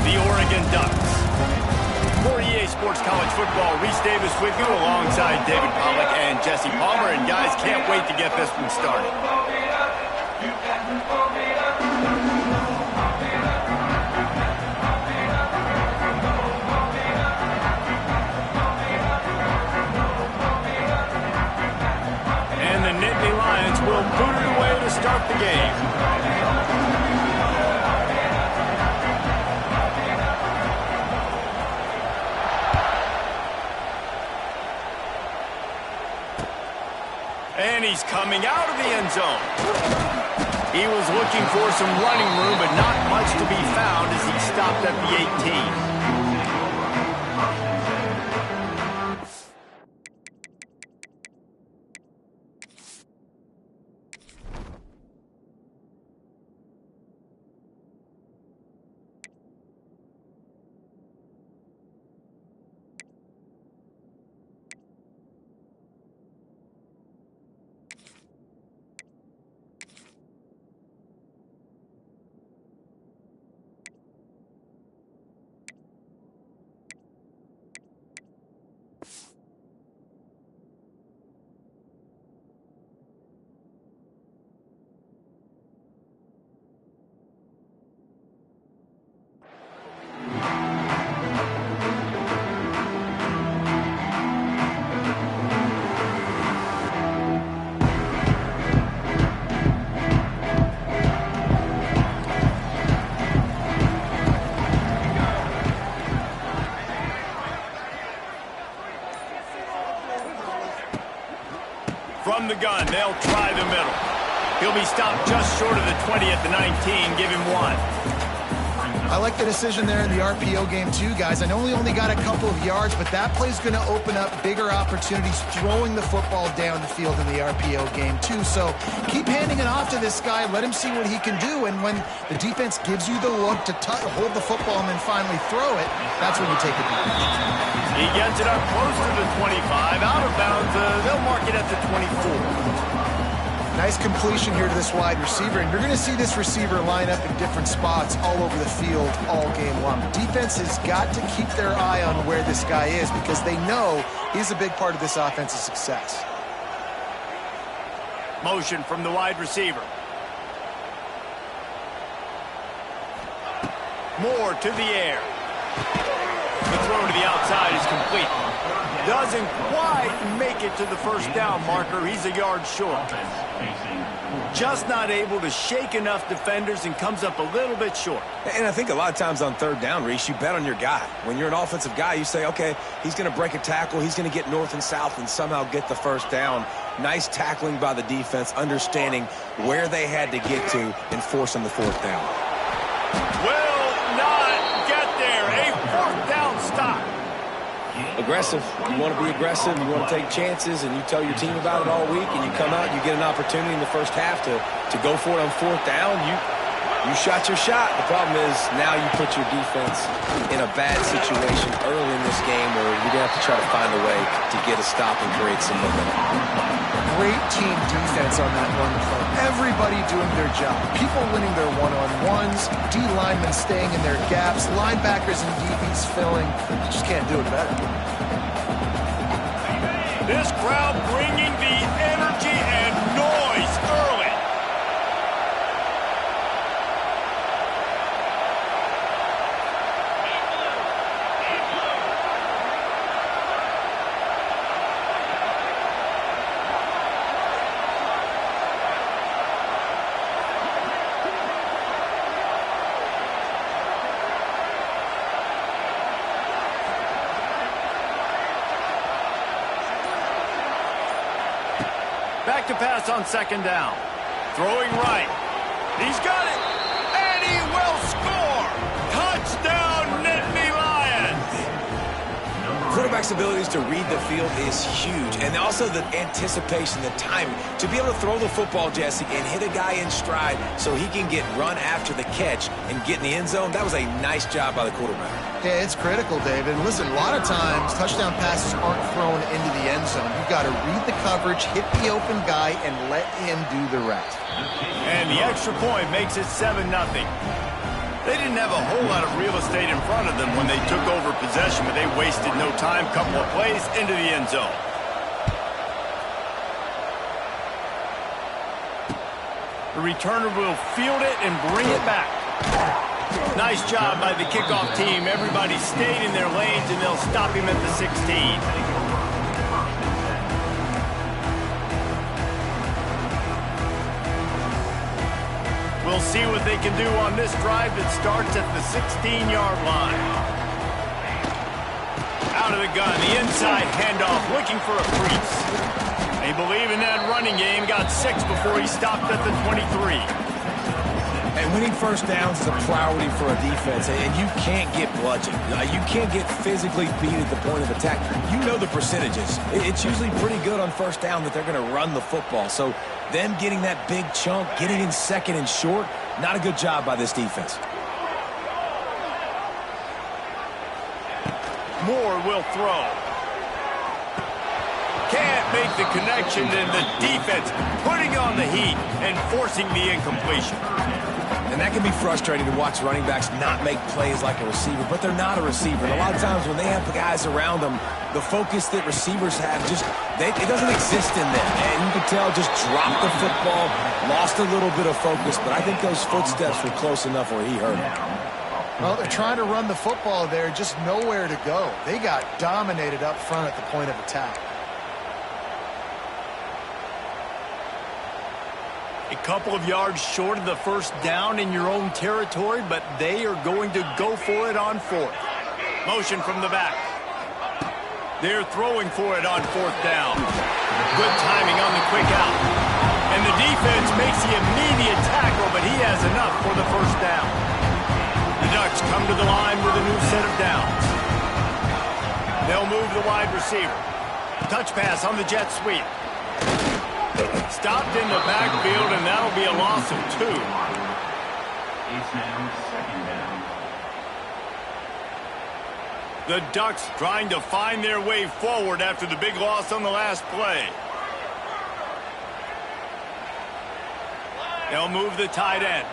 the Oregon Ducks. For EA Sports College Football, Reese Davis with you alongside David Pollack and Jesse Palmer. And guys, can't wait to get this one started. And the Nittany Lions will boot it away to start the game. And he's coming out of the end zone. He was looking for some running room, but not much to be found as he stopped at the 18. From the gun, they'll try the middle. He'll be stopped just short of the 20 at the 19. Give him 1. I like the decision there in the RPO game too, guys. I know he only got a couple of yards, but that play's going to open up bigger opportunities throwing the football down the field in the RPO game too. So keep handing it off to this guy. Let him see what he can do. And when the defense gives you the look to hold the football and then finally throw it, that's when you take advantage. He gets it up close to the 25. Out of bounds, they'll mark it at the 24. Nice completion here to this wide receiver, and you're going to see this receiver line up in different spots all over the field all game long. Defense has got to keep their eye on where this guy is because they know he's a big part of this offense's success. Motion from the wide receiver. Moore to the air. The throw to the outside is complete. Doesn't quite make it to the first down marker. He's a yard short. Just not able to shake enough defenders and comes up a little bit short. And I think a lot of times on third down, Reese, you bet on your guy. When you're an offensive guy, you say, okay, he's going to break a tackle. He's going to get north and south and somehow get the first down. Nice tackling by the defense, understanding where they had to get to and forcing the fourth down. Will not get there. A fourth down stop. Aggressive. You want to be aggressive. You want to take chances, and you tell your team about it all week, and you come out and you get an opportunity in the first half to go for it on fourth down. You shot your shot. The problem is now you put your defense in a bad situation early in this game where you're going to have to try to find a way to get a stop and create some momentum. Great team defense on that run play. Everybody doing their job. People winning their one-on-ones, D linemen staying in their gaps, linebackers and DBs filling. You just can't do it better. This crowd bringing the energy and noise early. Back to pass on second down. Throwing right. He's got it. And he will score. Touchdown, Nittany Lions. Quarterback's abilities to read the field is huge. And also the anticipation, the timing. To be able to throw the football, Jesse, and hit a guy in stride so he can get run after the catch and get in the end zone, that was a nice job by the quarterback. Yeah, it's critical, David. And listen, a lot of times touchdown passes aren't thrown into the end zone. You've got to read the coverage, hit the open guy, and let him do the rest. And the extra point makes it 7-0. They didn't have a whole lot of real estate in front of them when they took over possession, but they wasted no time. Couple of plays into the end zone. The returner will field it and bring it back. Nice job by the kickoff team. Everybody stayed in their lanes, and they'll stop him at the 16. We'll see what they can do on this drive that starts at the 16-yard line. Out of the gun, the inside handoff, looking for a crease. They believe in that running game. Got 6 before he stopped at the 23. And winning first downs is a priority for a defense, and you can't get bludgeoned. You can't get physically beat at the point of attack. You know the percentages. It's usually pretty good on first down that they're going to run the football. So them getting that big chunk, getting in second and short, not a good job by this defense. Moore will throw. Can't make the connection, and the defense putting on the heat and forcing the incompletion. And that can be frustrating to watch running backs not make plays like a receiver, but they're not a receiver. And a lot of times when they have the guys around them, the focus that receivers have it doesn't exist in them. And you can tell just dropped the football, lost a little bit of focus, but I think those footsteps were close enough where he hurt him. Well, they're trying to run the football there, just nowhere to go. They got dominated up front at the point of attack. A couple of yards short of the first down in your own territory, but they are going to go for it on 4th. Motion from the back. They're throwing for it on 4th down. Good timing on the quick out. And the defense makes the immediate tackle, but he has enough for the first down. The Ducks come to the line with a new set of downs. They'll move the wide receiver. Touch pass on the jet sweep. Stopped in the backfield, and that'll be a loss of 2. The Ducks trying to find their way forward after the big loss on the last play. They'll move the tight end.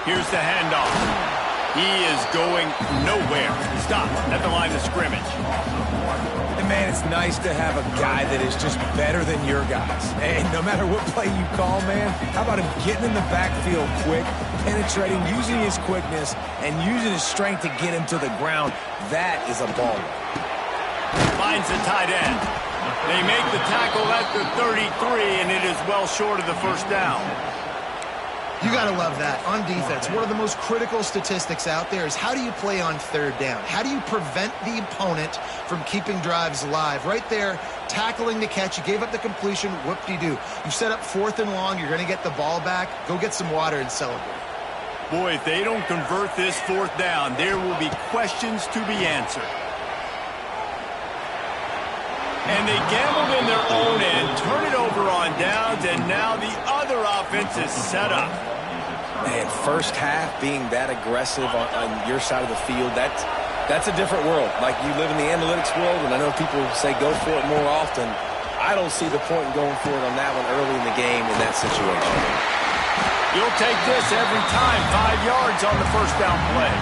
Here's the handoff. He is going nowhere. Stop at the line of scrimmage. And man, it's nice to have a guy that is just better than your guys. And no matter what play you call, man, how about him getting in the backfield quick, penetrating, using his quickness, and using his strength to get him to the ground? That is a baller. Finds the tight end. They make the tackle at the 33, and it is well short of the first down. You got to love that. On defense, one of the most critical statistics out there is how do you play on 3rd down? How do you prevent the opponent from keeping drives alive? Right there, tackling the catch. You gave up the completion. Whoop-de-doo. You set up 4th and long. You're going to get the ball back. Go get some water and celebrate. Boy, if they don't convert this 4th down, there will be questions to be answered. And they gambled in their own end, turn it over on downs, and now the other offense is set up. Man, first half being that aggressive on your side of the field, that's a different world. Like, you live in the analytics world, and I know people say go for it more often. I don't see the point in going for it on that one early in the game in that situation. You'll take this every time. 5 yards on the first down play.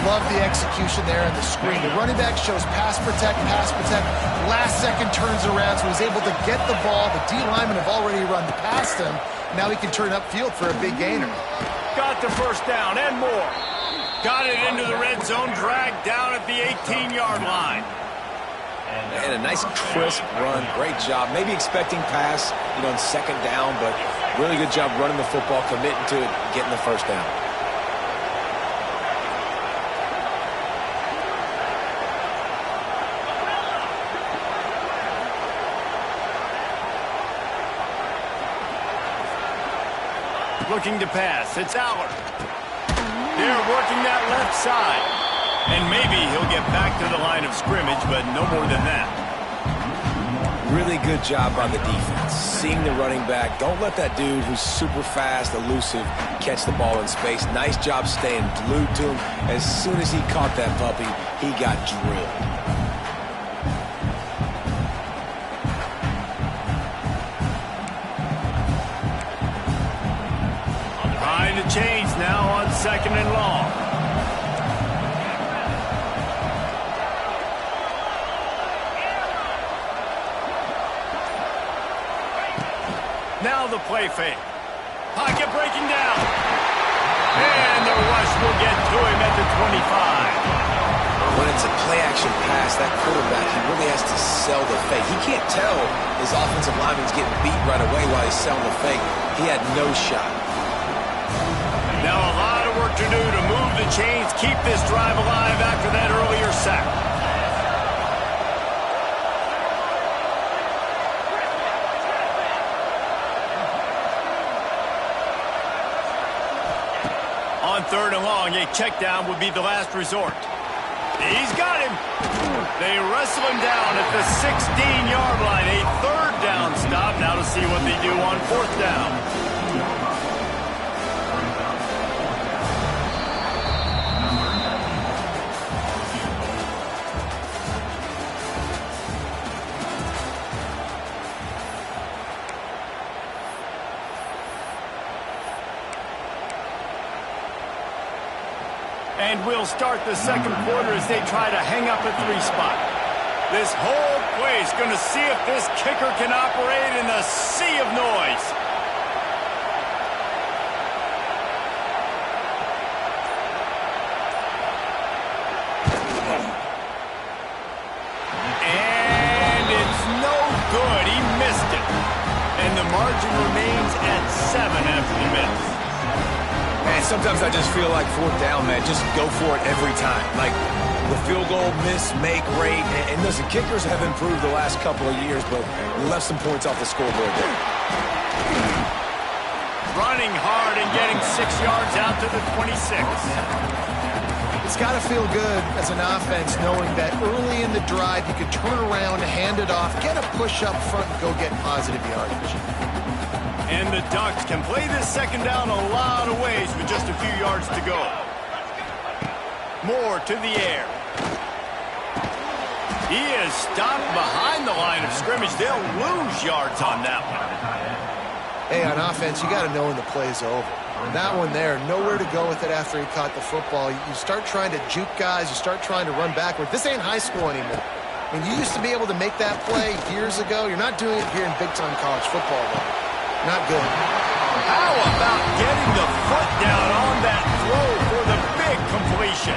Love the execution there in the screen. The running back shows pass protect. Last second turns around, so he's able to get the ball. The D linemen have already run past him. Now he can turn upfield for a big gainer. Got the first down and more. Got it into the red zone, dragged down at the 18-yard line. And a nice crisp run. Great job. Maybe expecting pass, on 2nd down, but really good job running the football, committing to it, getting the first down. Looking to pass. It's Allard. They're working that left side. And maybe he'll get back to the line of scrimmage, but no more than that. Really good job by the defense. Seeing the running back. Don't let that dude who's super fast, elusive, catch the ball in space. Nice job staying glued to him. As soon as he caught that puppy, he got drilled. chains now on 2nd and long. Now the play fake. Pocket breaking down. And the rush will get to him at the 25. When it's a play-action pass, that quarterback, he really has to sell the fake. He can't tell his offensive lineman's getting beat right away while he's selling the fake. He had no shot. Now a lot of work to do to move the chains, keep this drive alive after that earlier sack. On 3rd and long, a check down would be the last resort. He's got him. They wrestle him down at the 16-yard line. A 3rd down stop. Now to see what they do on 4th down. And we'll start the 2nd quarter as they try to hang up a 3 spot. This whole play is going to see if this kicker can operate in a sea of noise. And it's no good. He missed it. And the margin remains at 7 after the miss. Man, sometimes I just feel like 4th down, man. Just go for it every time. Like the field goal miss, make rate. And listen, kickers have improved the last couple of years, but we left some points off the scoreboard there. Running hard and getting 6 yards out to the 26. It's got to feel good as an offense knowing that early in the drive you can turn around, hand it off, get a push up front, and go get positive yardage. And the Ducks can play this 2nd down a lot of ways with just a few yards to go. Moore to the air. He is stopped behind the line of scrimmage. They'll lose yards on that one. Hey, on offense, you got to know when the play's over. And that one there, nowhere to go with it after he caught the football. You start trying to juke guys. You start trying to run backward. This ain't high school anymore. I mean, you used to be able to make that play years ago. You're not doing it here in big-time college football, though. Not good. How about getting the foot down on that throw for the big completion?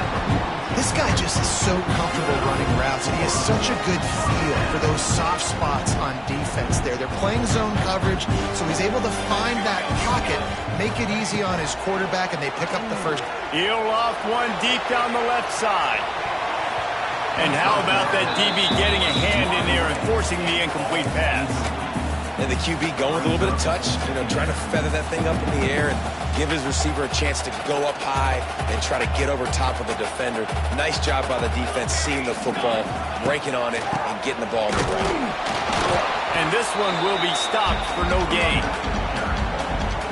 This guy just is so comfortable running routes, and he has such a good feel for those soft spots on defense there. They're playing zone coverage, so he's able to find that pocket, make it easy on his quarterback, and they pick up the first. He'll loft one deep down the left side. And how about that DB getting a hand in there and forcing the incomplete pass? And the QB going with a little bit of touch, trying to feather that thing up in the air and give his receiver a chance to go up high and try to get over top of the defender. Nice job by the defense seeing the football, breaking on it, and getting the ball on the ground. And this one will be stopped for no gain.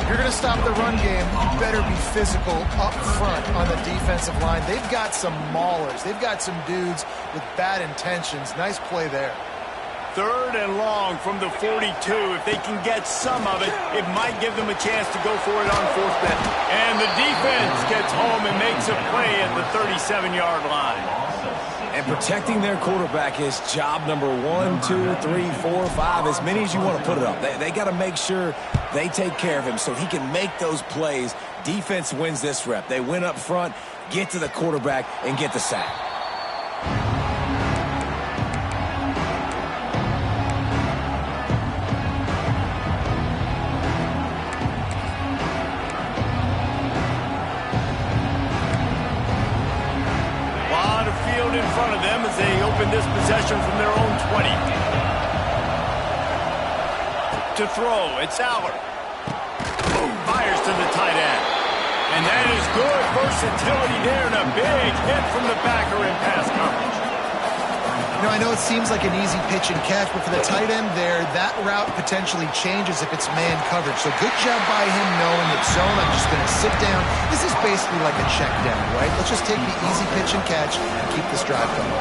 If you're going to stop the run game, you better be physical up front on the defensive line. They've got some maulers. They've got some dudes with bad intentions. Nice play there. 3rd and long from the 42. If they can get some of it, it might give them a chance to go for it on 4th down. And the defense gets home and makes a play at the 37-yard line. And protecting their quarterback is job number 1, 2, 3, 4, 5, as many as you want to put it up. They got to make sure they take care of him so he can make those plays. Defense wins this rep. They win up front, get to the quarterback, and get the sack. In front of them as they open this possession from their own 20. To throw, it's Aller. Fires to the tight end. And that is good versatility there and a big hit from the backer in pass coverage. I know it seems like an easy pitch and catch, but for the tight end there, that route potentially changes if it's man coverage. So good job by him knowing that zone, I'm just going to sit down. This is basically like a check down, right? Let's just take the easy pitch and catch and keep this drive going.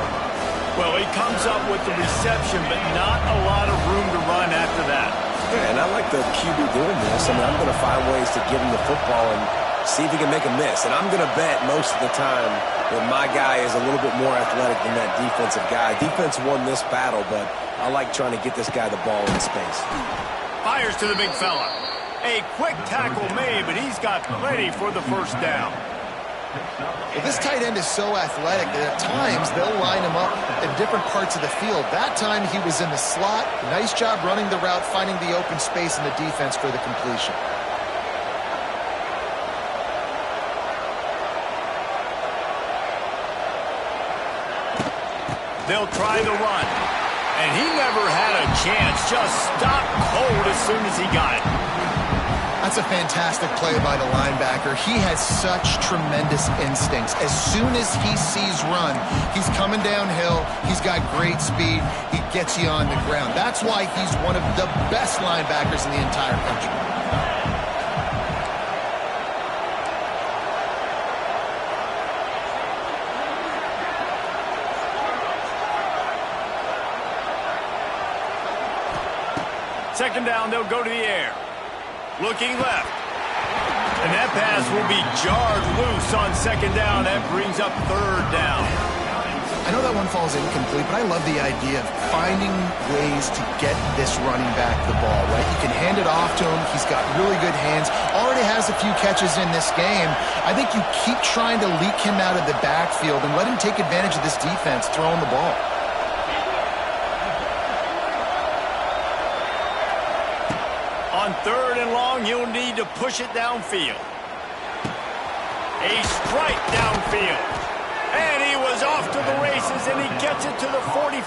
Well, he comes up with the reception, but not a lot of room to run after that. Yeah, and I like the QB doing this. I mean, I'm going to find ways to give him the football and see if he can make a miss. And I'm going to bet most of the time that my guy is a little bit more athletic than that defensive guy. Defense won this battle, but I like trying to get this guy the ball in space. Fires to the big fella. A quick tackle made, but he's got plenty for the first down. Well, this tight end is so athletic that at times they'll line him up in different parts of the field. That time he was in the slot. Nice job running the route, finding the open space in the defense for the completion. They'll try the run. And he never had a chance. Just stopped cold as soon as he got it. That's a fantastic play by the linebacker. He has such tremendous instincts. As soon as he sees run, he's coming downhill. He's got great speed. He gets you on the ground. That's why he's one of the best linebackers in the entire country. Second down, they'll go to the air. Looking left. And that pass will be jarred loose on second down. That brings up third down. I know that one falls incomplete, but I love the idea of finding ways to get this running back the ball, right? You can hand it off to him. He's got really good hands. Already has a few catches in this game. I think you keep trying to leak him out of the backfield and let him take advantage of this defense throwing the ball. On third and long, you'll need to push it downfield. A strike downfield. And he was off to the races, and he gets it to the 45.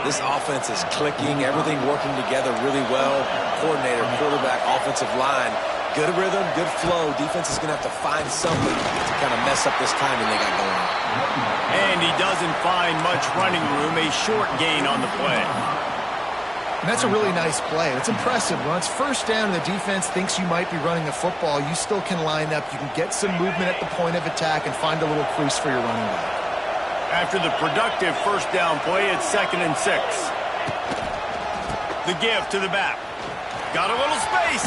This offense is clicking, everything working together really well. Coordinator, quarterback, offensive line. Good rhythm, good flow. Defense is going to have to find something to kind of mess up this timing they got going on. And he doesn't find much running room. A short gain on the play. And that's a really nice play. It's impressive. When it's first down and the defense thinks you might be running the football, you still can line up. You can get some movement at the point of attack and find a little crease for your running back. After the productive first down play, it's 2nd and 6. The give to the back. Got a little space.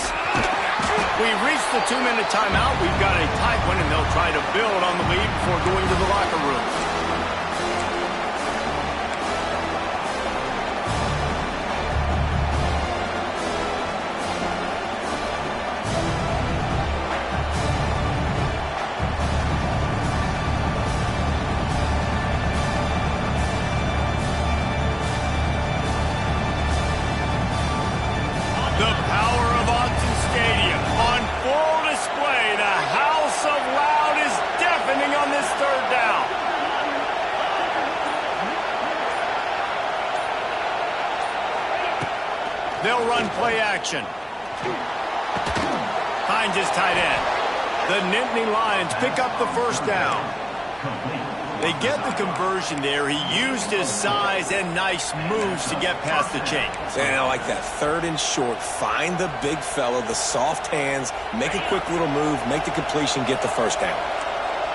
We reached the 2-minute timeout. We've got a tight one, and they'll try to build on the lead before going to the locker room. They'll run play action. Hines is tight end. The Nittany Lions pick up the first down. They get the conversion there. He used his size and nice moves to get past the chains. And I like that. 3rd and short. Find the big fella, the soft hands, make a quick little move, make the completion, get the first down.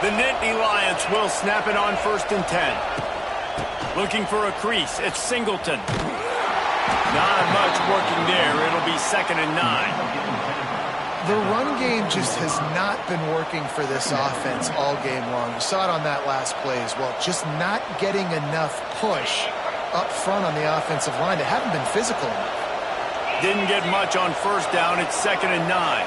The Nittany Lions will snap it on 1st and 10. Looking for a crease. It's Singleton. Not much working there. It'll be 2nd and 9. The run game just has not been working for this offense all game long. You saw it on that last play as well. Just not getting enough push up front on the offensive line. They haven't been physical enough. Didn't get much on first down. It's 2nd and 9.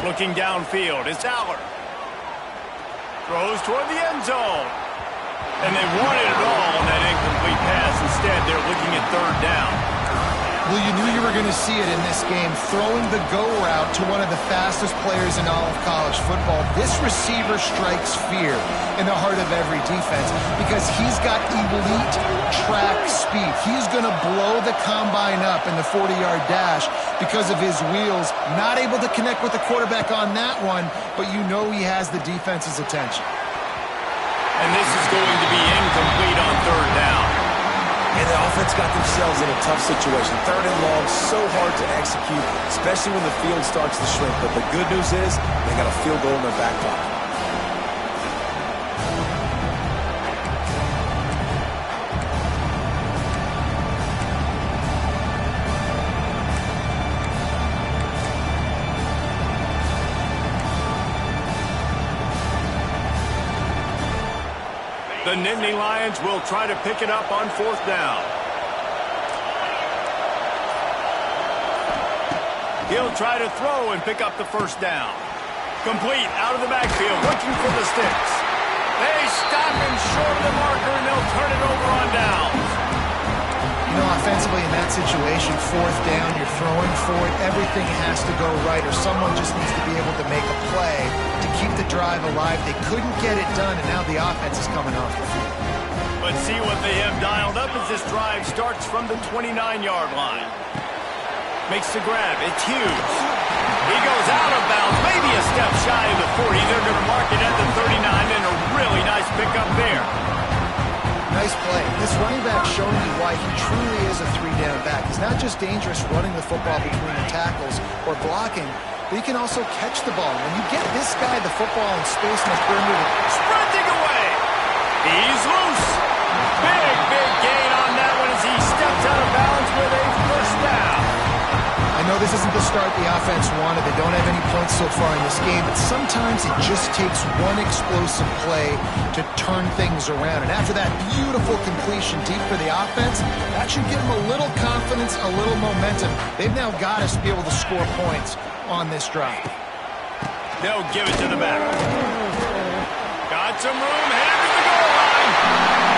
Looking downfield, it's Aller. Throws toward the end zone. And they wanted it all on that incomplete pass. Instead, they're looking at 3rd down. Well, you knew you were going to see it in this game, throwing the go route to one of the fastest players in all of college football. This receiver strikes fear in the heart of every defense because he's got elite track speed. He's going to blow the combine up in the 40-yard dash because of his wheels. Not able to connect with the quarterback on that one, but you know he has the defense's attention. And this is going to be incomplete on 3rd down. And the offense got themselves in a tough situation. 3rd and long, so hard to execute, especially when the field starts to shrink. But the good news is they got a field goal in their back pocket. The Nittany Lions will try to pick it up on 4th down. He'll try to throw and pick up the 1st down. Complete out of the backfield, looking for the sticks. They stop him short of the marker, and they'll turn it over on downs. You know, offensively in that situation, 4th down, you're throwing for it. Everything has to go right, or someone just needs to be able to make a play to keep the drive alive. They couldn't get it done, and now the offense is coming off the field. Let's see what they have dialed up as this drive starts from the 29-yard line. Makes the grab. It's Hughes. He goes out of bounds, maybe a step shy of the 40. They're going to mark it at the 39, and a really nice pickup there. Nice play. This running back showing you why he truly is a 3-down back. He's not just dangerous running the football between the tackles or blocking, but he can also catch the ball. When you get this guy the football in space in the perimeter, sprinting away. He's loose. Big gain on that one as he steps out of bounds with a 1st down. I know this isn't the start the offense wanted. They don't have any points so far in this game, but sometimes it just takes one explosive play to turn things around. And after that beautiful completion deep for the offense, that should give them a little confidence, a little momentum. They've now got us to be able to score points on this drive. They'll give it to the back. Got some room, headed to the goal line.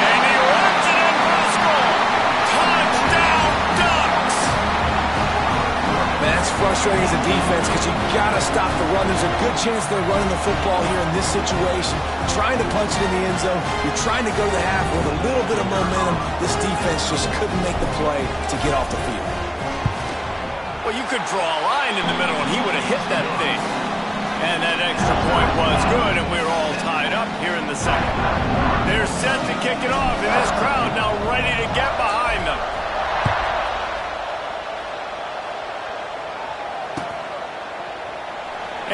And he runs it in for the score. Touchdown, Ducks! That's frustrating as a defense because you got to stop the run. There's a good chance they're running the football here in this situation, trying to punch it in the end zone. You're trying to go to the half with a little bit of momentum. This defense just couldn't make the play to get off the field. Well, you could draw a line in the middle, and he would have hit that thing. And that extra point was good, and we're all tied up here in the 2nd. They're set to kick it off, and this crowd now ready to get behind them.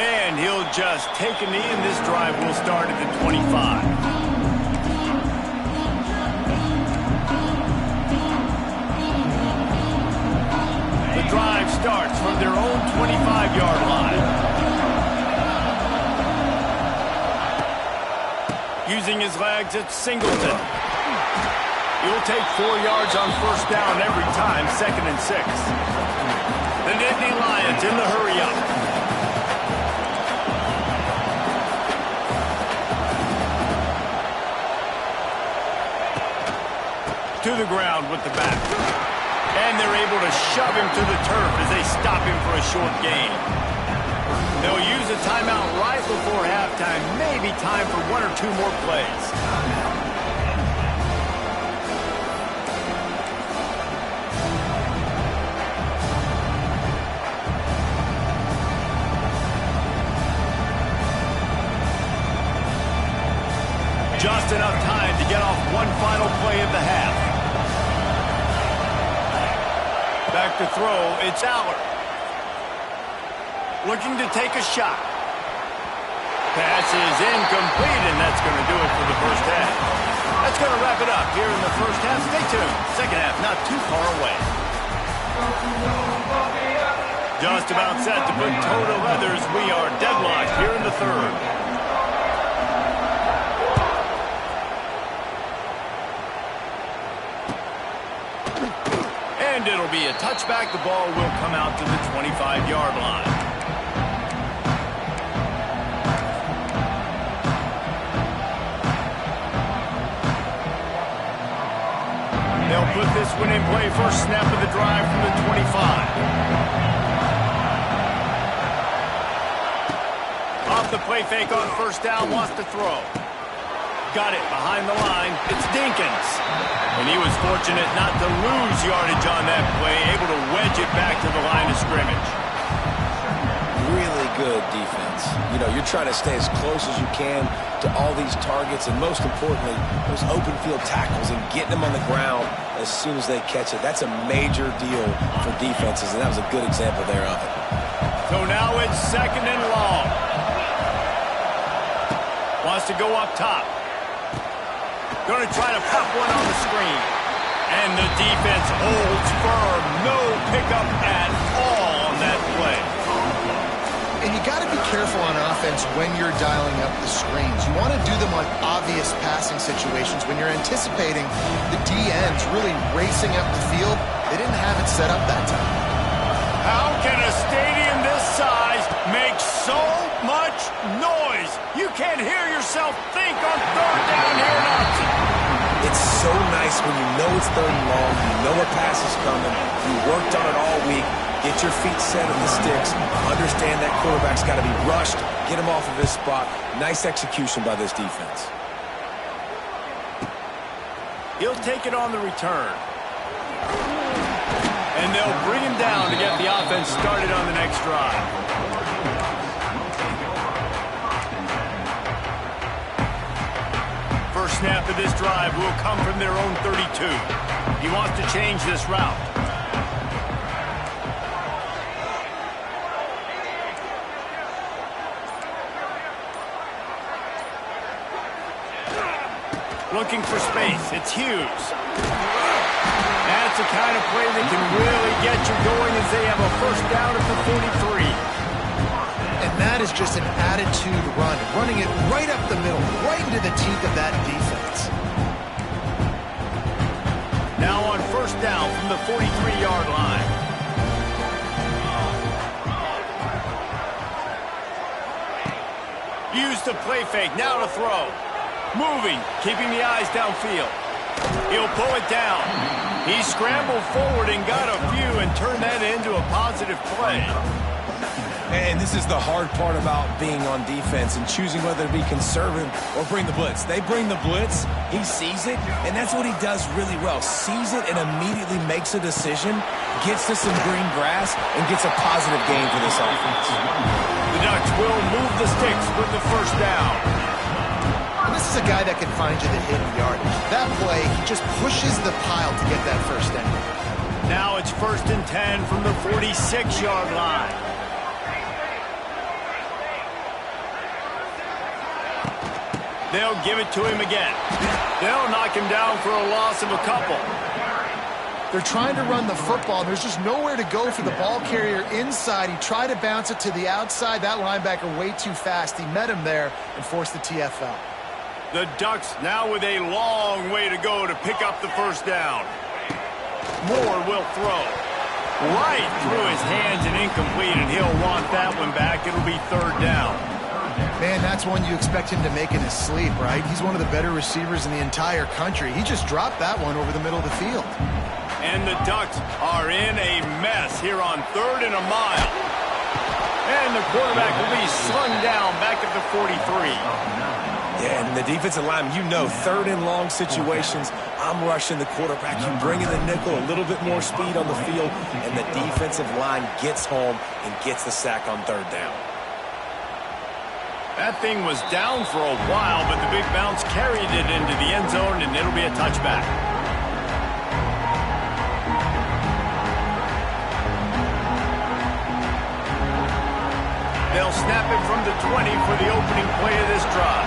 And he'll just take a knee, and this drive will start at the 25. The drive starts from their own 25-yard line. Using his legs, it's Singleton. He'll take 4 yards on 1st down every time, 2nd and 6. The Nittany Lions in the hurry-up. To the ground with the back. And they're able to shove him to the turf as they stop him for a short gain. They'll use a timeout right before halftime. Maybe time for 1 or 2 more plays. Just enough time to get off one final play of the half. Back to throw, it's Aller. Looking to take a shot. Pass is incomplete, and that's going to do it for the 1st half. That's going to wrap it up here in the 1st half. Stay tuned. 2nd half not too far away. Just about set to put toe to leathers. We are deadlocked here in the 3rd. And it'll be a touchback. The ball will come out to the 25-yard line. They'll put this one in play. First snap of the drive from the 25. Off the play fake on 1st down, wants to throw. Got it behind the line. It's Dinkins. And he was fortunate not to lose yardage on that play, able to wedge it back to the line of scrimmage. Really good defense. You know, you're trying to stay as close as you can to all these targets, and most importantly, those open field tackles and getting them on the ground as soon as they catch it. That's a major deal for defenses, and that was a good example there of it. So now it's 2nd and long. Wants to go up top. Going to try to pop one on the screen. And the defense holds firm. No pickup at all on that play. And you got to be careful on offense when you're dialing up the screens. You want to do them on obvious passing situations. When you're anticipating the DNs really racing up the field, they didn't have it set up that time. How can a stadium this size make so much noise? You can't hear yourself think on 3rd down here in Austin. It's so nice when you know it's 3rd and long, you know a pass is coming, you worked on it all week, get your feet set at the sticks, understand that quarterback's got to be rushed, get him off of his spot. Nice execution by this defense. He'll take it on the return. And they'll bring him down to get the offense started on the next drive. First snap of this drive will come from their own 32. He wants to change this route. Looking for space. It's Hughes. That's the kind of play that can really get you going as they have a 1st down at the 43. And that is just an attitude run, running it right up the middle, right into the teeth of that defense. Now on 1st down from the 43-yard line. Use the play fake, now to throw. Moving, keeping the eyes downfield. He'll pull it down. He scrambled forward and got a few and turned that into a positive play. And this is the hard part about being on defense and choosing whether to be conservative or bring the blitz. They bring the blitz, he sees it, and that's what he does really well. Sees it and immediately makes a decision, gets to some green grass, and gets a positive gain for this offense. The Ducks will move the sticks with the 1st down. And this is a guy that can find you the hidden yardage. That play, he just pushes the pile to get that 1st down. Now it's 1st and 10 from the 46-yard line. They'll give it to him again. They'll knock him down for a loss of a couple. They're trying to run the football, and there's just nowhere to go for the ball carrier inside. He tried to bounce it to the outside. That linebacker way too fast. He met him there and forced the TFL. The Ducks now with a long way to go to pick up the 1st down. Moore will throw. Right through his hands and incomplete, and he'll want that one back. It'll be 3rd down. Man, that's one you expect him to make in his sleep, right? He's one of the better receivers in the entire country. He just dropped that one over the middle of the field. And the Ducks are in a mess here on 3rd and a mile. And the quarterback will be slung down back at the 43. Yeah, and the defensive line, you know, 3rd and long situations, I'm rushing the quarterback. You bring in the nickel, a little bit more speed on the field, and the defensive line gets home and gets the sack on 3rd down. That thing was down for a while, but the big bounce carried it into the end zone, and it'll be a touchback. They'll snap it from the 20 for the opening play of this drive.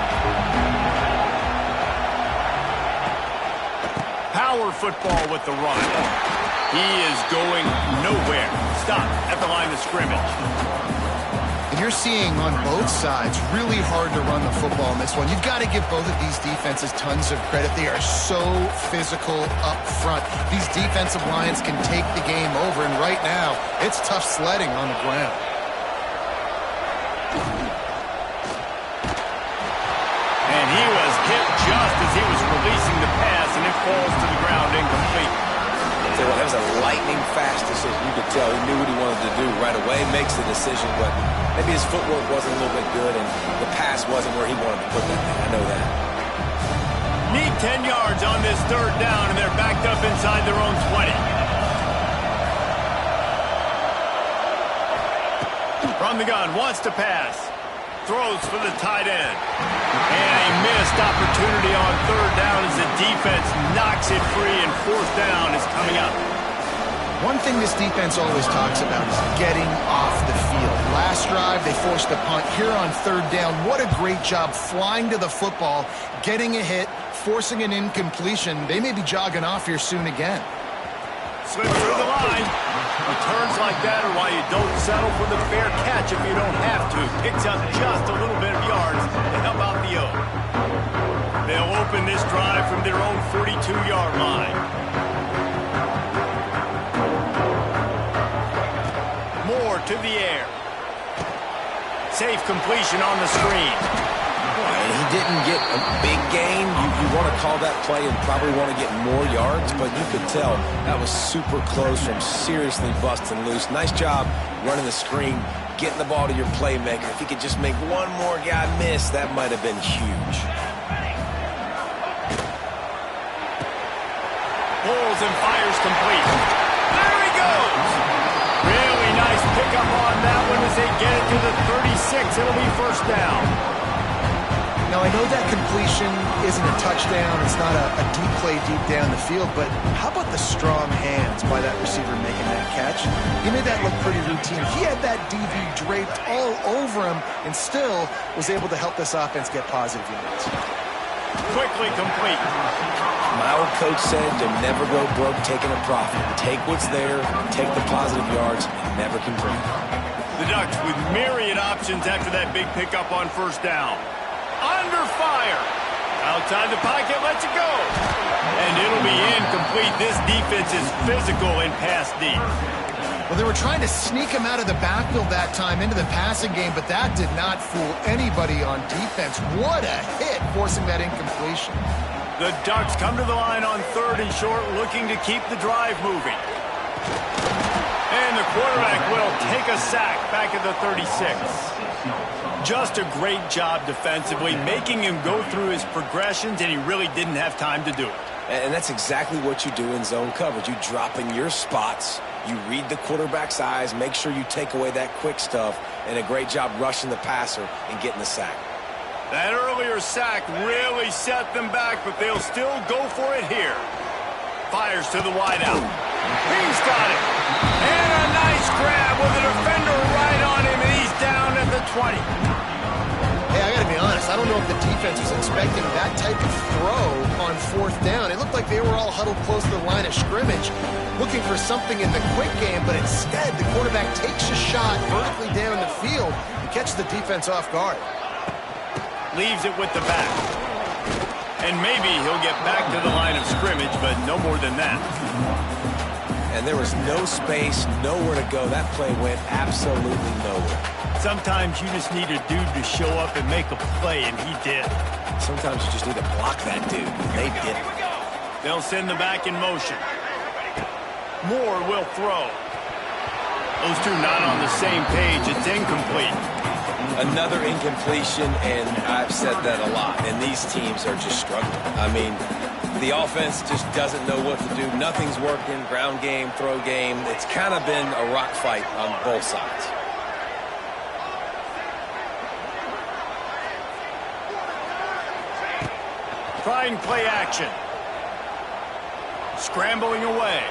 Power football with the run. He is going nowhere. Stop at the line of scrimmage. And you're seeing on both sides really hard to run the football in this one. You've got to give both of these defenses tons of credit. They are so physical up front. These defensive lines can take the game over, and right now, it's tough sledding on the ground. And he was hit just as he was releasing the pass, and it falls to the ground incomplete. So that was a lightning-fast decision. You could tell he knew what he wanted to do right away, makes the decision, but maybe his footwork wasn't a little bit good, and the pass wasn't where he wanted to put that thing. I know that. Need 10 yards on this 3rd down, and they're backed up inside their own 20. From the gun, wants to pass. throws for the tight end. And a missed opportunity on third down as the defense knocks it free, and fourth down is coming up. One thing this defense always talks about is getting off the field. Last drive, they forced a punt. Here on third down, what a great job flying to the football, getting a hit, forcing an incompletion. They may be jogging off here soon again. Slips through the line. Returns like that are why you don't settle for the fair catch if you don't have to. Picks up just a little bit of yards to help out the O. They'll open this drive from their own 42-yard line. Moore to the air. Safe completion on the screen. And he didn't get a big gain. You want to call that play and probably want to get more yards, but you could tell that was super close from seriously busting loose. Nice job running the screen, getting the ball to your playmaker. If he could just make one more guy miss, that might have been huge. Pulls and fires complete. There he goes! Really nice pickup on that one as they get it to the 36. It'll be first down. Now, I know that completion isn't a touchdown. It's not a deep play deep down the field, but how about the strong hands by that receiver making that catch? He made that look pretty routine. He had that DB draped all over him and still was able to help this offense get positive yards. Quickly complete. My old coach said to never go broke taking a profit. Take what's there, take the positive yards, and never complain. The Ducks with myriad options after that big pickup on first down. Under fire. Outside the pocket, lets it go. And it'll be incomplete. This defense is physical and pass deep. Well, they were trying to sneak him out of the backfield that time into the passing game, but that did not fool anybody on defense. What a hit, forcing that incompletion. The Ducks come to the line on third and short, looking to keep the drive moving. And the quarterback will take a sack back at the 36. Just a great job defensively, making him go through his progressions, and he really didn't have time to do it. And that's exactly what you do in zone coverage. You drop in your spots, you read the quarterback's eyes, make sure you take away that quick stuff, and a great job rushing the passer and getting the sack. That earlier sack really set them back, but they'll still go for it here. Fires to the wideout. He's got it. And a nice grab with a defender right on him, and he's down at the 20. Hey, I got to be honest. I don't know if the defense was expecting that type of throw on fourth down. It looked like they were all huddled close to the line of scrimmage, looking for something in the quick game, but instead the quarterback takes a shot vertically down the field and catches the defense off guard. Leaves it with the back. And maybe he'll get back to the line of scrimmage, but no more than that. And there was no space, nowhere to go. That play went absolutely nowhere. Sometimes you just need a dude to show up and make a play, and he did. Sometimes you just need to block that dude. They did it. They'll send the back in motion. Moore will throw. Those two not on the same page. It's incomplete. Another incompletion, and I've said that a lot, and these teams are just struggling. I mean, the offense just doesn't know what to do. Nothing's working, ground game, throw game. It's kind of been a rock fight on both sides. Trying play action. Scrambling away.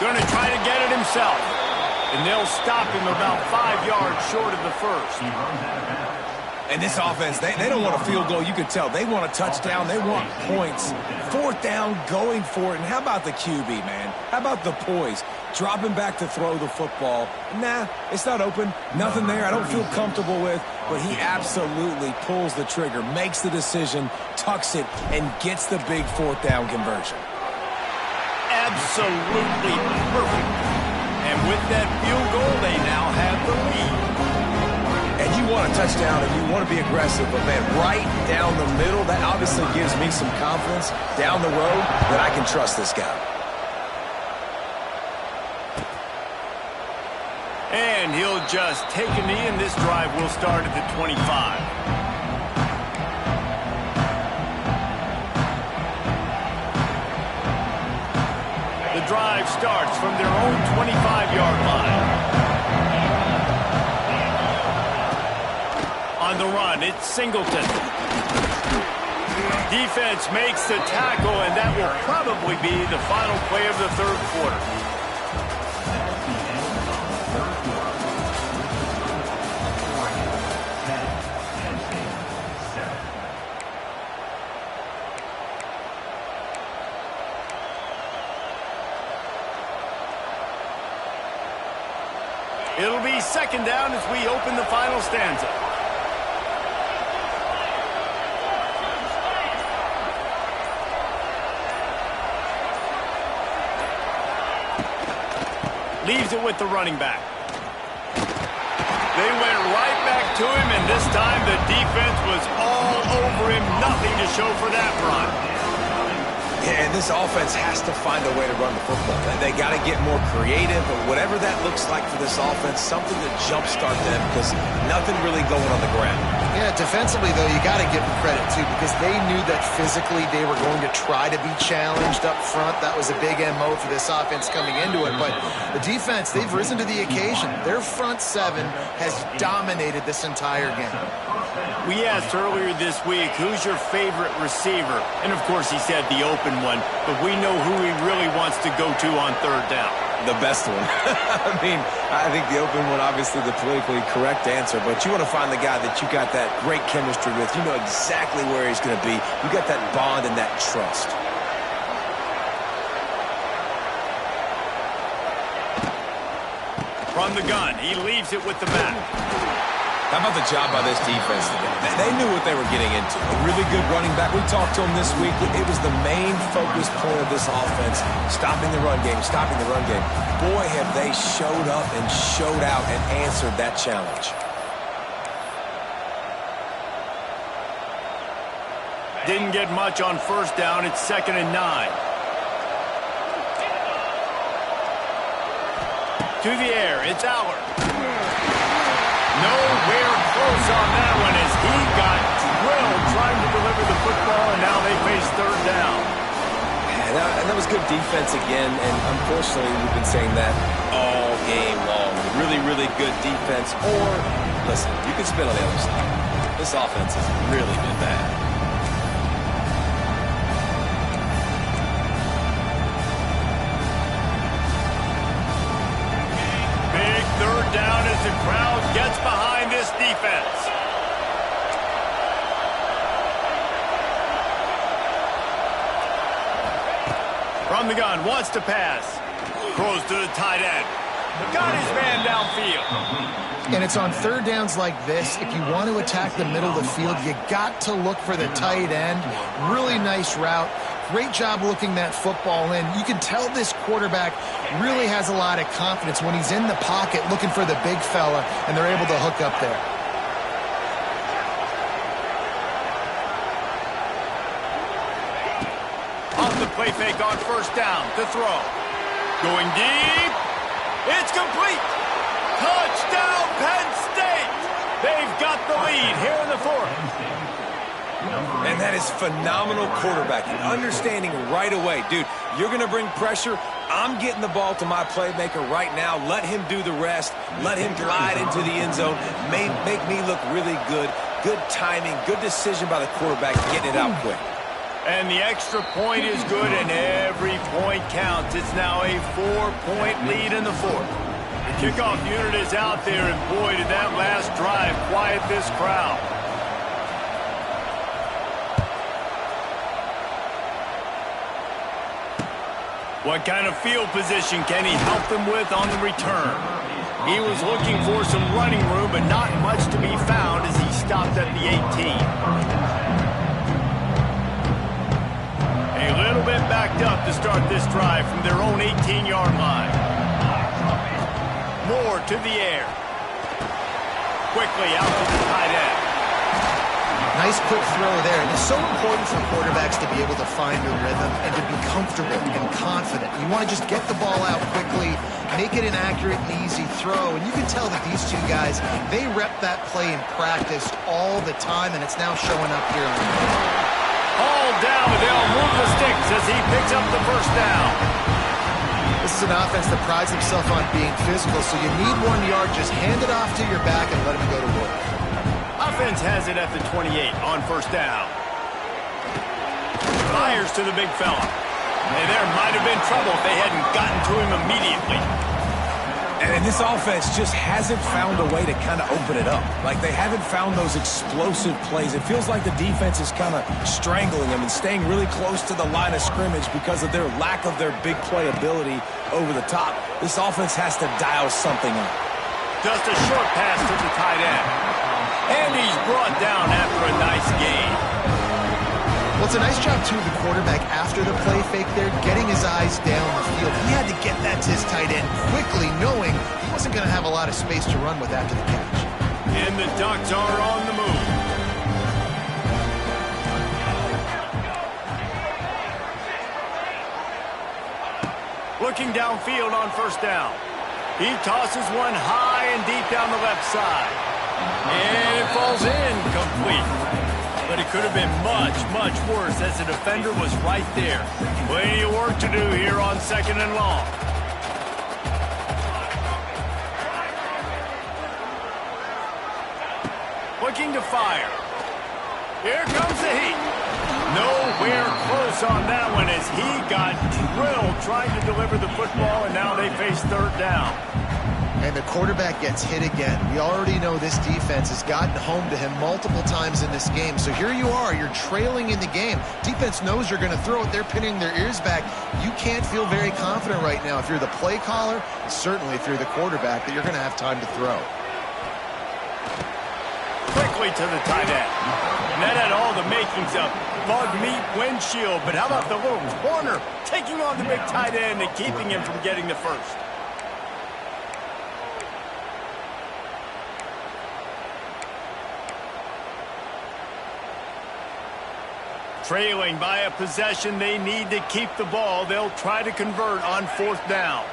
Going to try to get it himself. And they'll stop him about 5 yards short of the first. And this offense, they don't want a field goal. You can tell. They want a touchdown. They want points. Fourth down, going for it. And how about the QB, man? How about the poise? Dropping back to throw the football. Nah, it's not open. Nothing there I don't feel comfortable with. But he absolutely pulls the trigger, makes the decision, tucks it, and gets the big fourth down conversion. Absolutely perfect. And with that field goal, they now have the lead. And you want a touchdown and you want to be aggressive, but man, right down the middle, that obviously gives me some confidence down the road that I can trust this guy. And he'll just take a knee, and this drive will start at the 25. The drive starts from their own 25-yard line. On the run, it's Singleton. Defense makes the tackle, and that will probably be the final play of the third quarter. It'll be second down as we open the final stanza. Leaves it with the running back. They went right back to him, and this time the defense was all over him. Nothing to show for that run. Yeah, and this offense has to find a way to run the football. They got to get more creative, but whatever that looks like for this offense, something to jumpstart them because nothing really going on the ground. Yeah, defensively, though, you got to give them credit, too, because they knew that physically they were going to try to be challenged up front. That was a big MO for this offense coming into it. But the defense, they've risen to the occasion. Their front seven has dominated this entire game. We asked earlier this week, who's your favorite receiver? And, of course, he said the open one, but we know who he really wants to go to on third down. The best one. I mean, I think the open one, obviously the politically correct answer, but you want to find the guy that you got that great chemistry with. You know exactly where he's going to be. You got that bond and that trust. From the gun, he leaves it with the back. How about the job by this defense today? They knew what they were getting into. A really good running back. We talked to him this week. It was the main focus point of this offense, stopping the run game, stopping the run game. Boy, have they showed up and showed out and answered that challenge. Didn't get much on first down. It's 2nd and 9. To the air, it's Allard. Nowhere close on that one as he got drilled trying to deliver the football, and now they face third down. And that was good defense again, and unfortunately we've been saying that all game long. Really, really good defense. Or, listen, you can spin on the other side. This offense has really been bad. Third down as the crowd gets behind this defense. From the gun, wants to pass. Throws to the tight end. Got his man downfield. And it's on third downs like this. If you want to attack the middle of the field, you got to look for the tight end. Really nice route. Great job looking that football in. You can tell this quarterback really has a lot of confidence when he's in the pocket looking for the big fella, and they're able to hook up there. Off the play fake on first down to throw. Going deep. It's complete. Touchdown, Penn State. They've got the lead here in the fourth. And that is phenomenal quarterbacking. Understanding right away, dude, you're going to bring pressure. I'm getting the ball to my playmaker right now. Let him do the rest. Let him glide into the end zone. Make me look really good. Good timing. Good decision by the quarterback getting it out quick. And the extra point is good, and every point counts. It's now a 4-point lead in the fourth. The kickoff unit is out there, and boy, did that last drive quiet this crowd. What kind of field position can he help them with on the return? He was looking for some running room, but not much to be found as he stopped at the 18. A little bit backed up to start this drive from their own 18-yard line. Moore to the air. Quickly out to the tight end. Nice quick throw there. And it's so important for quarterbacks to be able to find a rhythm and to be comfortable and confident. You want to just get the ball out quickly, make it an accurate and easy throw. And you can tell that these two guys, they rep that play in practice all the time, and it's now showing up here. Hauled down, but they'll move the sticks as he picks up the first down. This is an offense that prides himself on being physical, so you need 1 yard. Just hand it off to your back and let him go to work. defense has it at the 28 on first down. Fires to the big fella. And there might have been trouble if they hadn't gotten to him immediately. And this offense just hasn't found a way to kind of open it up. Like, they haven't found those explosive plays. It feels like the defense is kind of strangling them and staying really close to the line of scrimmage because of their lack of their big play ability over the top. This offense has to dial something up. Just a short pass to the tight end. And he's brought down after a nice gain. Well, it's a nice job, too, of the quarterback after the play fake there, getting his eyes down the field. He had to get that to his tight end quickly, knowing he wasn't going to have a lot of space to run with after the catch. And the Ducks are on the move. Looking downfield on first down. He tosses one high and deep down the left side. And it falls in complete. But it could have been much, much worse as the defender was right there. Plenty of work to do here on second and long. Looking to fire. Here comes the heat. Nowhere close on that one as he got drilled trying to deliver the football, and now they face third down. And the quarterback gets hit again. We already know this defense has gotten home to him multiple times in this game. So here you are, you're trailing in the game. Defense knows you're going to throw it. They're pinning their ears back. You can't feel very confident right now if you're the play caller, certainly if you're the quarterback, that you're going to have time to throw. Quickly to the tight end. And that had all the makings of bug meat windshield. But how about the little corner taking on the big tight end and keeping him from getting the first? Trailing by a possession, they need to keep the ball. They'll try to convert on fourth down.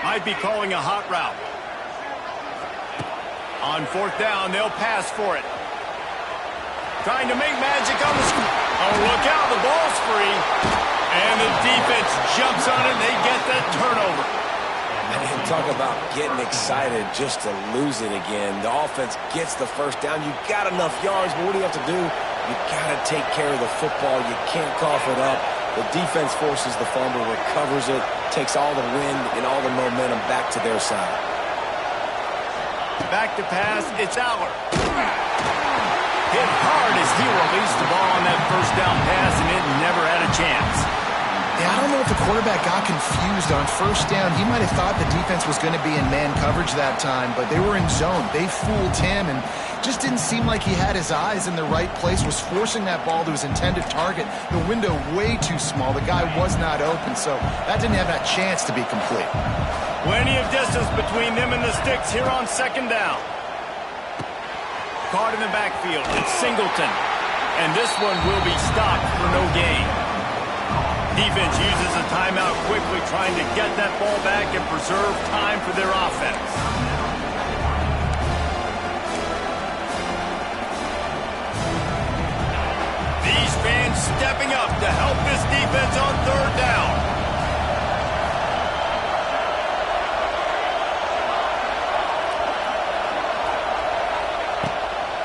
Might be calling a hot route. On fourth down, they'll pass for it. Trying to make magic on the screen. Oh, look out, the ball's free. And the defense jumps on it, and they get that turnover. And talk about getting excited just to lose it again. The offense gets the first down. You got enough yards, but what do you have to do? You got to take care of the football. You can't cough it up. The defense forces the fumble, recovers it, takes all the wind and all the momentum back to their side. Back to pass, it's Aller. Hit hard as he released the ball on that first down pass, and it never had a chance. Yeah, I don't know if the quarterback got confused on first down. He might have thought the defense was going to be in man coverage that time, but they were in zone. They fooled him and just didn't seem like he had his eyes in the right place, was forcing that ball to his intended target. The window way too small. The guy was not open, so that didn't have that chance to be complete. Plenty of distance between them and the sticks here on second down. Caught in the backfield, it's Singleton. And this one will be stopped for no gain. Defense uses a timeout quickly, trying to get that ball back and preserve time for their offense. These fans stepping up to help this defense on third down.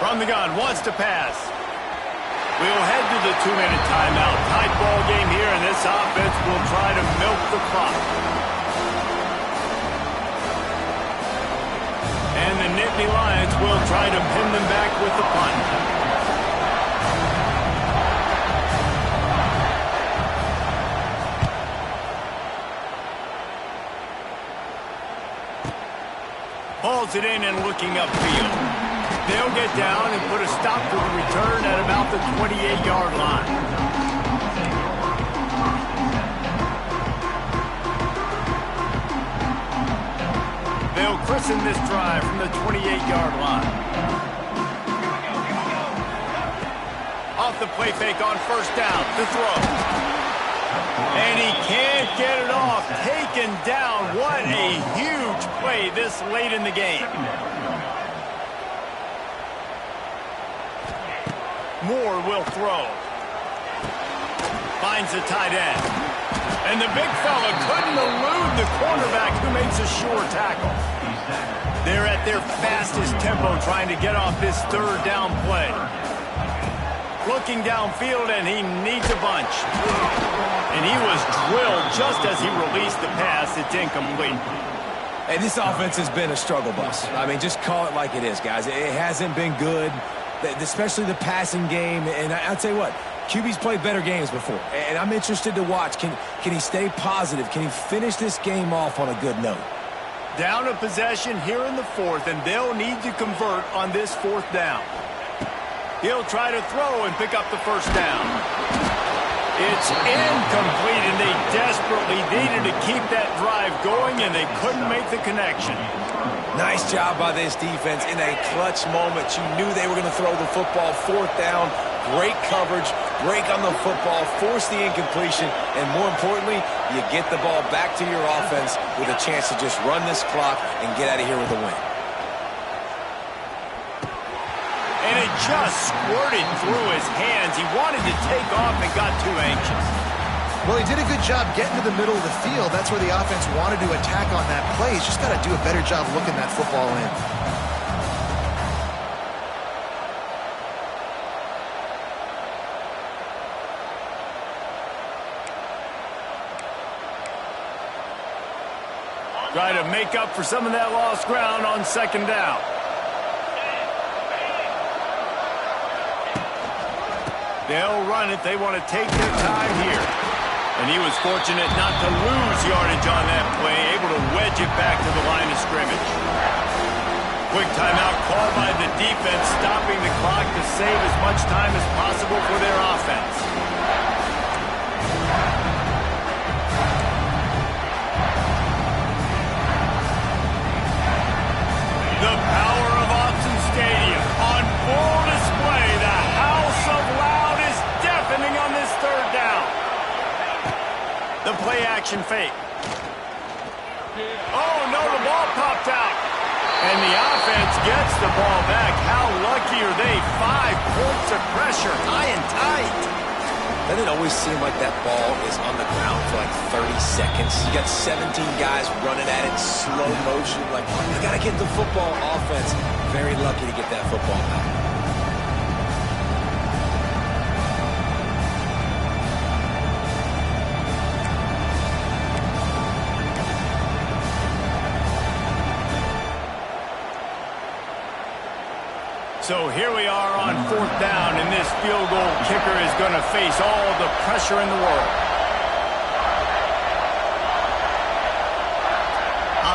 From the gun, wants to pass. We'll head to the 2-minute timeout. Tight ball game here, and this offense will try to milk the clock. And the Nittany Lions will try to pin them back with the punt. Hauls it in and looking upfield. They'll get down and put a stop to the return at about the 28-yard line. They'll christen this drive from the 28-yard line. Off the play fake on first down to throw. And he can't get it off. Taken down. What a huge play this late in the game. Moore will throw. Finds the tight end. And the big fella couldn't elude the cornerback who makes a sure tackle. They're at their fastest tempo trying to get off this third down play. Looking downfield, and he needs a bunch. And he was drilled just as he released the pass. It's incomplete. And this offense has been a struggle bus. I mean, just call it like it is, guys. It hasn't been good, especially the passing game. And I'll tell you what, QB's played better games before. And I'm interested to watch. Can he stay positive? Can he finish this game off on a good note? Down a possession here in the fourth, and they'll need to convert on this fourth down. He'll try to throw and pick up the first down. It's incomplete, and they desperately needed to keep that drive going, and they couldn't make the connection. Nice job by this defense in a clutch moment. You knew they were going to throw the football. Fourth down, great coverage, break on the football, force the incompletion, and more importantly, you get the ball back to your offense with a chance to just run this clock and get out of here with a win. And it just squirted through his hands. He wanted to take off and got too anxious. Well, he did a good job getting to the middle of the field. That's where the offense wanted to attack on that play. He's just got to do a better job looking that football in. Try to make up for some of that lost ground on second down. They'll run it. They want to take their time here. And he was fortunate not to lose yardage on that play, able to wedge it back to the line of scrimmage. Quick timeout called by the defense, stopping the clock to save as much time as possible for their offense. The power of Autzen Stadium on full display. The house of loud is deafening on this third down. The play action fake. Oh, no, the ball popped out. And the offense gets the ball back. How lucky are they? 5 points of pressure, high and tight. Doesn't it always seem like that ball is on the ground for like 30 seconds? You got 17 guys running at it, slow motion. Like, you got to get the football. Offense, very lucky to get that football back. So here we are on fourth down, and this field goal kicker is going to face all the pressure in the world.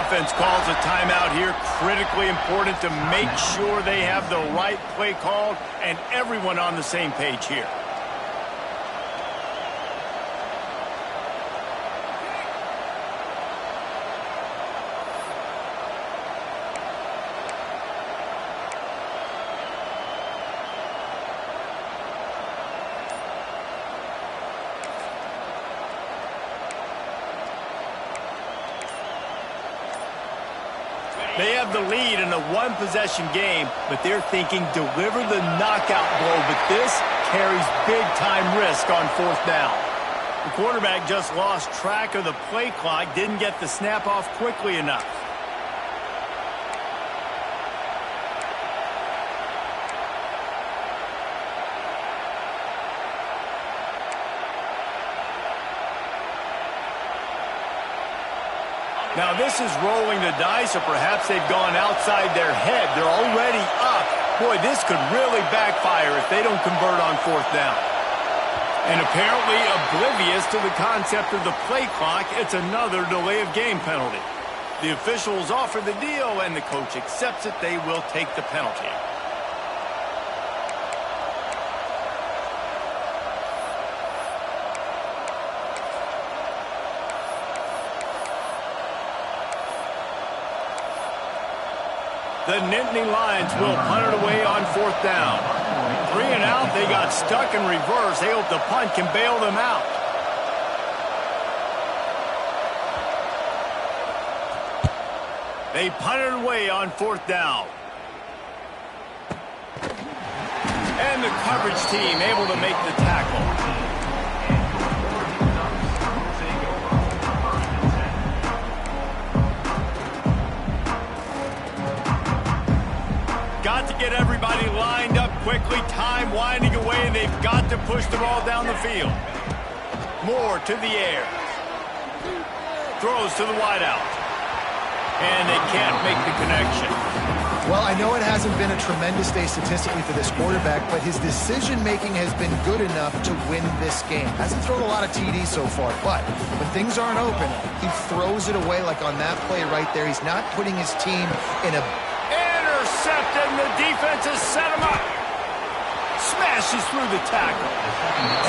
Offense calls a timeout here, critically important to make sure they have the right play called and everyone on the same page here. They have the lead in a one-possession game, but they're thinking deliver the knockout blow, but this carries big-time risk on fourth down. The quarterback just lost track of the play clock, didn't get the snap off quickly enough. Now this is rolling the dice, or perhaps they've gone outside their head. They're already up. Boy, this could really backfire if they don't convert on fourth down. And apparently oblivious to the concept of the play clock, it's another delay of game penalty. The officials offer the deal, and the coach accepts it. They will take the penalty. The Nittany Lions will punt it away on fourth down. 3 and out, they got stuck in reverse. They hope the punt can bail them out. They punt it away on fourth down. And the coverage team able to make the tackle. got to get everybody lined up quickly, time winding away, and they've got to push the ball down the field. Moore to the air. Throws to the wideout. And they can't make the connection. Well, I know it hasn't been a tremendous day statistically for this quarterback, but his decision-making has been good enough to win this game. Hasn't thrown a lot of TDs so far, but when things aren't open, he throws it away like on that play right there. He's not putting his team in a... Intercepted, and the defense has set him up. Smashes through the tackle.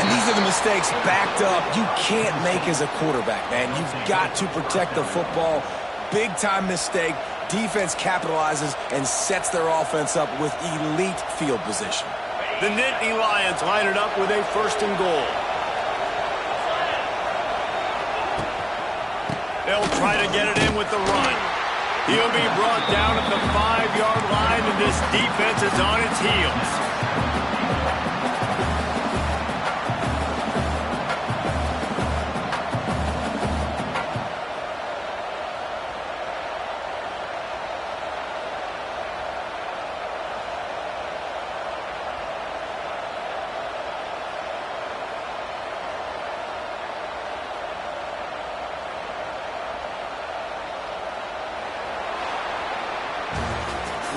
And these are the mistakes backed up you can't make as a quarterback, man. You've got to protect the football. Big-time mistake. Defense capitalizes and sets their offense up with elite field position. The Nittany Lions line it up with a 1st and goal. They'll try to get it in with the run. He'll be brought down at the 5-yard line, and this defense is on its heels.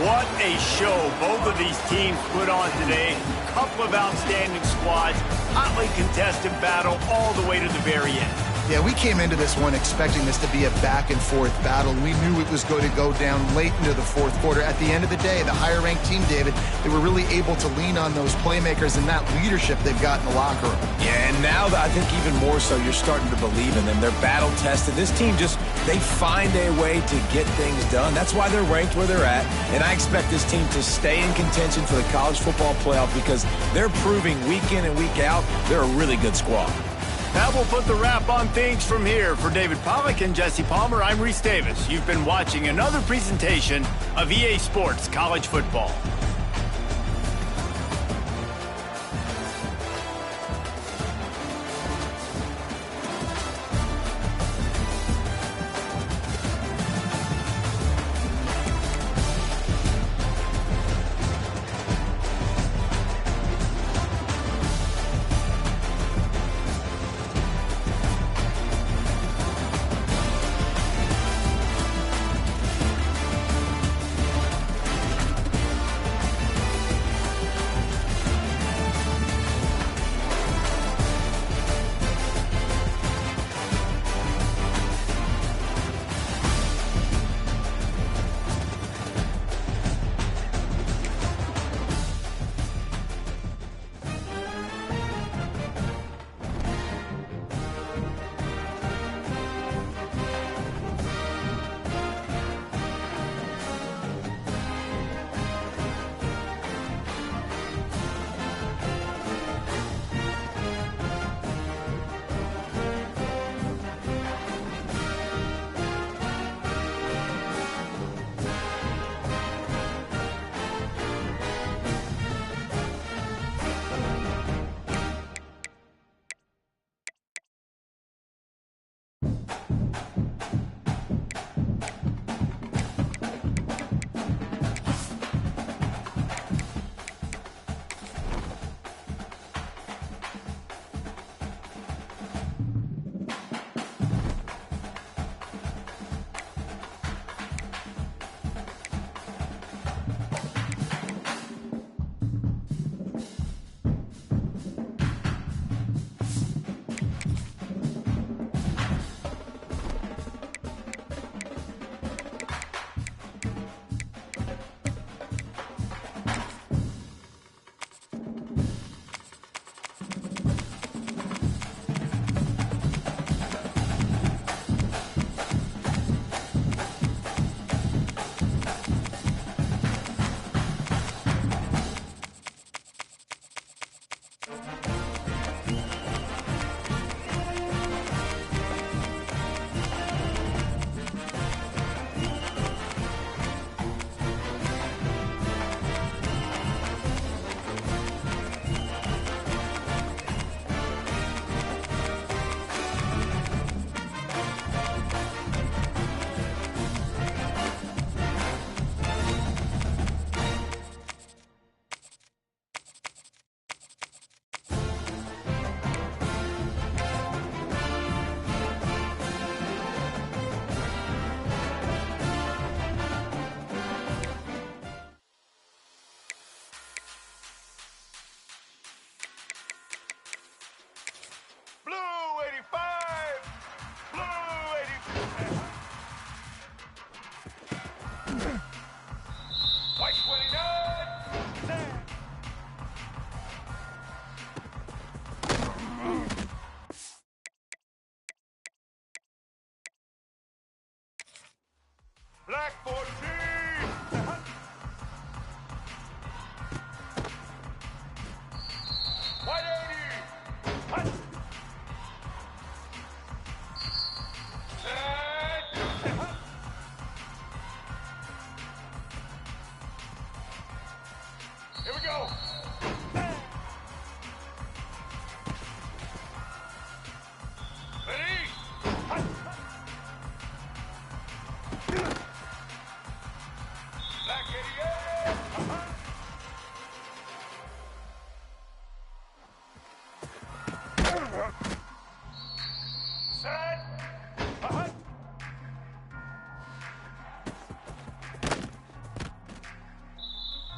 What a show both of these teams put on today. A couple of outstanding squads, hotly contested battle all the way to the very end. Yeah, we came into this one expecting this to be a back-and-forth battle. We knew it was going to go down late into the 4th quarter. At the end of the day, the higher-ranked team, David, they were really able to lean on those playmakers and that leadership they've got in the locker room. Yeah, and now I think even more so, you're starting to believe in them. They're battle-tested. This team they find a way to get things done. That's why they're ranked where they're at. And I expect this team to stay in contention for the college football playoff because they're proving week in and week out they're a really good squad. That will put the wrap on things from here. For David Pollack and Jesse Palmer, I'm Reese Davis. You've been watching another presentation of EA Sports College Football.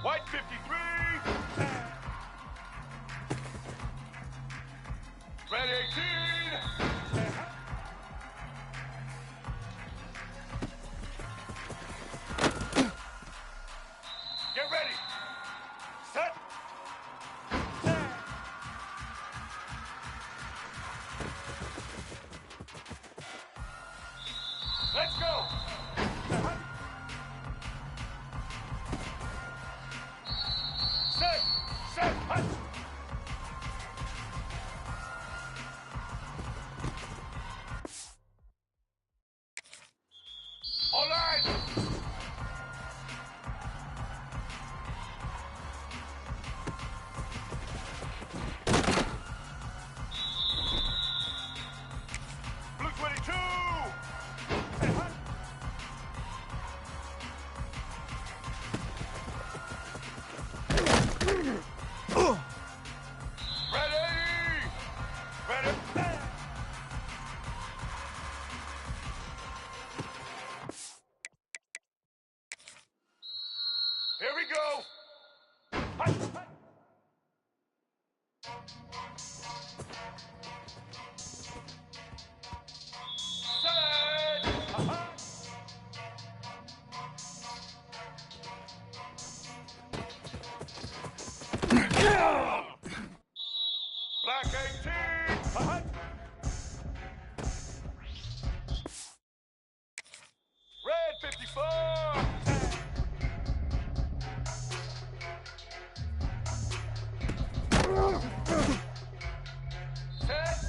White 53. Red 18. Get ready. Set. Let's go. Set. Set. Hut. All right. Blue 22. Ready. Ready. Here we go. Hut. Set. Black 18. Red 54. Set.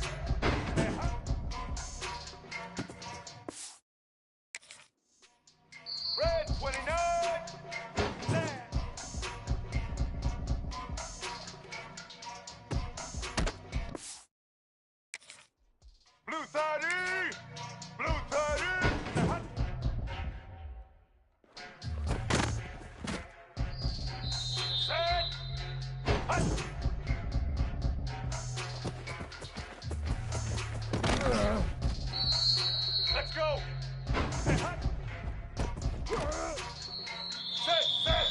Red 29. Blue 30. Blue 30. Set. Hut. Let's go. Set, set.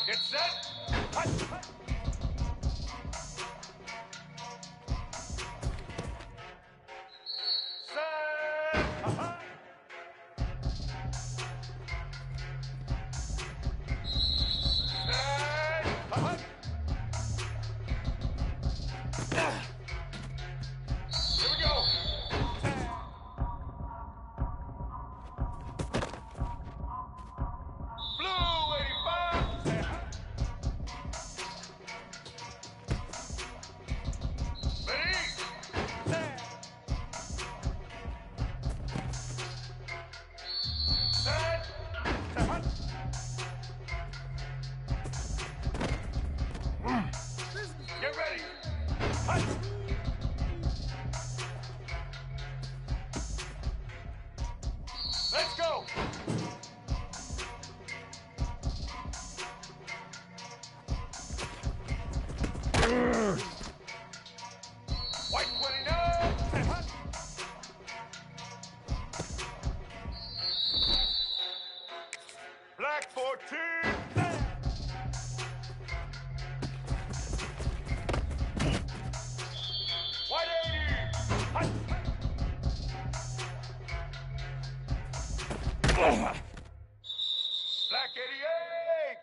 Get set. Hut. Set. Set. Here we go. Blue 85. Ready? Set. Get ready. Hut. Let's go. White 29. Black 14. White 80. Hut. Black 88.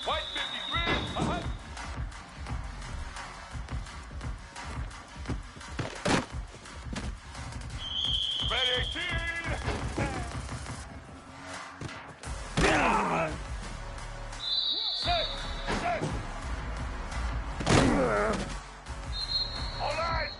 White 53. Red 18. Set. Set. All right.